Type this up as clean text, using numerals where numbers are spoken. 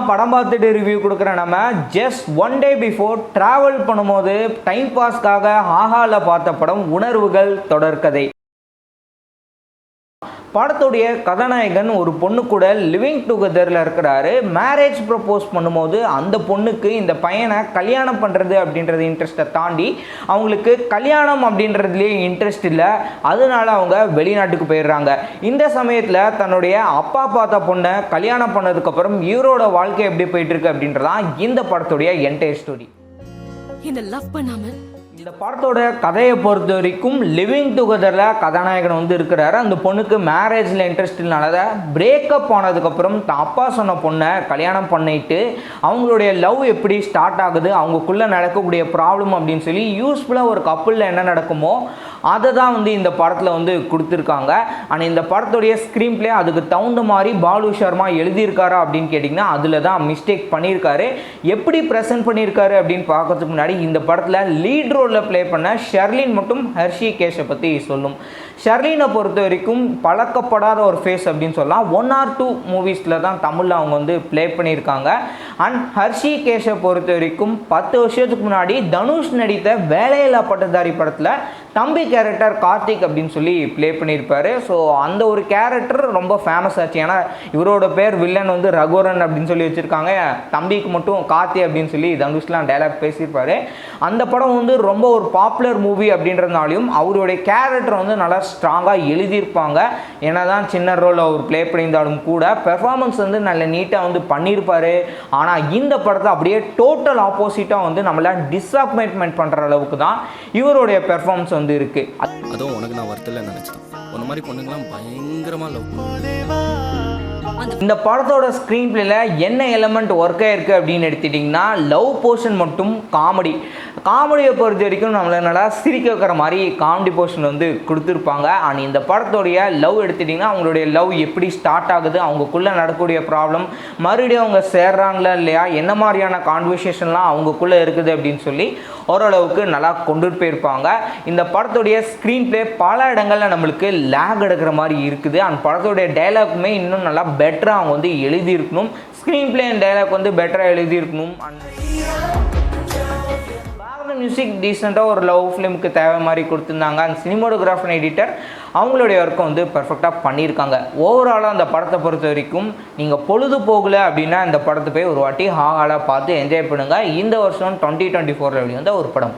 படம் பார்த்துட்டு ரிவ்யூ கொடுக்குற நம்ம just one day before travel பண்ணும்போது டைம் பாஸ்க்காக ஆஹால பார்த்த படம் உணர்வுகள் தொடர்கதை. படத்துடைய கதாநாயகன் ஒரு பொண்ணு கூட லிவிங் டுகெதரில் இருக்கிறாரு. மேரேஜ் ப்ரப்போஸ் பண்ணும்போது அந்த பொண்ணுக்கு இந்த பையனை கல்யாணம் பண்ணுறது அப்படின்றது இன்ட்ரெஸ்ட்டை தாண்டி அவங்களுக்கு கல்யாணம் அப்படின்றதுலேயே இன்ட்ரெஸ்ட் இல்லை. அதனால அவங்க வெளிநாட்டுக்கு போயிடுறாங்க. இந்த சமயத்தில் தன்னுடைய அப்பா பார்த்த பொண்ணை கல்யாணம் பண்ணதுக்கப்புறம் இவரோட வாழ்க்கை எப்படி போயிட்டுருக்கு அப்படின்றதான் இந்த படத்துடைய என்டையர் ஸ்டோரி. இந்த படத்தோட கதையை பொறுத்த வரைக்கும் லிவிங் டுகெதரில் கதாநாயகன் இருக்கிறாரு. அந்த பொண்ணுக்கு மேரேஜில் இன்ட்ரெஸ்ட் இல்லைனால பிரேக்கப் ஆனதுக்கப்புறம் தான் அப்பா சொன்ன பொண்ணை கல்யாணம் பண்ணிட்டு அவங்களுடைய லவ் எப்படி ஸ்டார்ட் ஆகுது, அவங்களுக்குள்ளே நடக்கக்கூடிய ப்ராப்ளம் அப்படின்னு சொல்லி யூஸ்ஃபுல்லாக ஒரு கப்புளில் என்ன நடக்குமோ அதை தான் இந்த படத்தில் கொடுத்துருக்காங்க. ஆனால் இந்த படத்துடைய ஸ்க்ரீன் பிளே அதுக்கு தகுந்த மாதிரி பாலு சர்மா எழுதியிருக்காரா அப்படின்னு கேட்டிங்கன்னா அதில் தான் மிஸ்டேக் பண்ணியிருக்காரு. எப்படி ப்ரெசென்ட் பண்ணியிருக்காரு அப்படின்னு பார்க்கறதுக்கு முன்னாடி இந்த படத்தில் லீட் ரோலில் ப்ளே பண்ண ஷெர்லின் மற்றும் ஹர்ஷிகேஷை பற்றி சொல்லும். ஷெர்லினை பொறுத்த வரைக்கும் பழக்கப்படாத ஒரு ஃபேஸ் அப்படின்னு சொல்லலாம். 1 or 2 மூவிஸில் தான் தமிழில் அவங்க ப்ளே பண்ணியிருக்காங்க. அண்ட் ஹர்ஷிகேஷை பொறுத்த வரைக்கும் 10 வருஷத்துக்கு முன்னாடி தனுஷ் நடித்த வேலையில்லா பட்டதாரி படத்தில் தம்பி கேரக்டர் கார்த்திக் அப்படின்னு சொல்லி ப்ளே பண்ணியிருப்பார். ஸோ அந்த ஒரு கேரக்டர் ரொம்ப ஃபேமஸ் ஆச்சு. ஏன்னா இவரோட பேர் வில்லன் ரகுவரன் அப்படின்னு சொல்லி வச்சுருக்காங்க. தம்பிக்கு மட்டும் கார்த்தி அப்படின்னு சொல்லி தனுஷ்லாம் டைலாக் பேசியிருப்பார். அந்த படம் ரொம்ப ஒரு பாப்புலர் மூவி அப்படின்றதுனாலையும் அவருடைய கேரக்டர் நல்லா ஸ்ட்ராங்காக எழுதியிருப்பாங்க. ஏன்னா தான் சின்ன ரோல் அவர் ப்ளே பண்ணியிருந்தாலும் கூட பெர்ஃபார்மன்ஸ் நல்ல நீட்டாக பண்ணியிருப்பார். ஆனால் இந்த படத்தை அப்படியே டோட்டல் ஆப்போசிட்டாக நம்மளை டிஸப்பாயின்ட்மெண்ட் பண்ணுற அளவுக்கு தான் இவருடைய பெர்ஃபார்மன்ஸ் இருக்கு. அதுவும் உனக்கு நான் வருத்தல நினைச்சேன். அந்த மாதிரி பொண்ணுங்களாம் பயங்கரமா லவ். இந்த படத்தோட ஸ்க்ரீன் பிளேல என்ன எலமெண்ட் ஒர்க் ஆயிருக்கு அப்படின்னு எடுத்துட்டிங்கன்னா லவ் போர்ஷன் மட்டும் காமெடியை பொறுத்த வரைக்கும் நம்மளை நல்லா சிரிக்க வைக்கிற மாதிரி காமெடி போர்ஷன் கொடுத்துருப்பாங்க. ஆனால் இந்த படத்தோடைய லவ் எடுத்துட்டிங்கன்னா அவங்களுடைய லவ் எப்படி ஸ்டார்ட் ஆகுது, அவங்களுக்குள்ளே நடக்கக்கூடிய ப்ராப்ளம், மறுபடியும் அவங்க சேர்றாங்களா இல்லையா, என்ன மாதிரியான கான்வர்சேஷன்லாம் அவங்களுக்குள்ளே இருக்குது அப்படின்னு சொல்லி ஓரளவுக்கு நல்லா கொண்டு போயிருப்பாங்க. இந்த படத்துடைய ஸ்க்ரீன் பிளே பல இடங்களில் நம்மளுக்கு லேக் எடுக்கிற மாதிரி இருக்குது. அந்த படத்துடைய டைலாக்குமே இன்னும் நல்லா பெட்டராக அவங்க எழுதியிருக்கணும். ஸ்க்ரீன் பிளே அண்ட் டைலாக் பெட்டராக எழுதியிருக்கணும். மியூசிக் டீசெண்டாக ஒரு லவ் ஃபிலிமுக்கு தேவை மாதிரி கொடுத்துருந்தாங்க. அந்த சினிமாட்டோகிராஃபர் எடிட்டர் அவங்களுடைய ஒர்க்கை பெர்ஃபெக்டாக பண்ணியிருக்காங்க. ஓவராலாக அந்த படத்தை பொறுத்த வரைக்கும் நீங்கள் பொழுது போகலை அப்படின்னா இந்த படத்தை போய் ஒரு வாட்டி ஹாலாக பார்த்து என்ஜாய் பண்ணுங்கள். இந்த வருஷம் 2024 ஒரு படம்.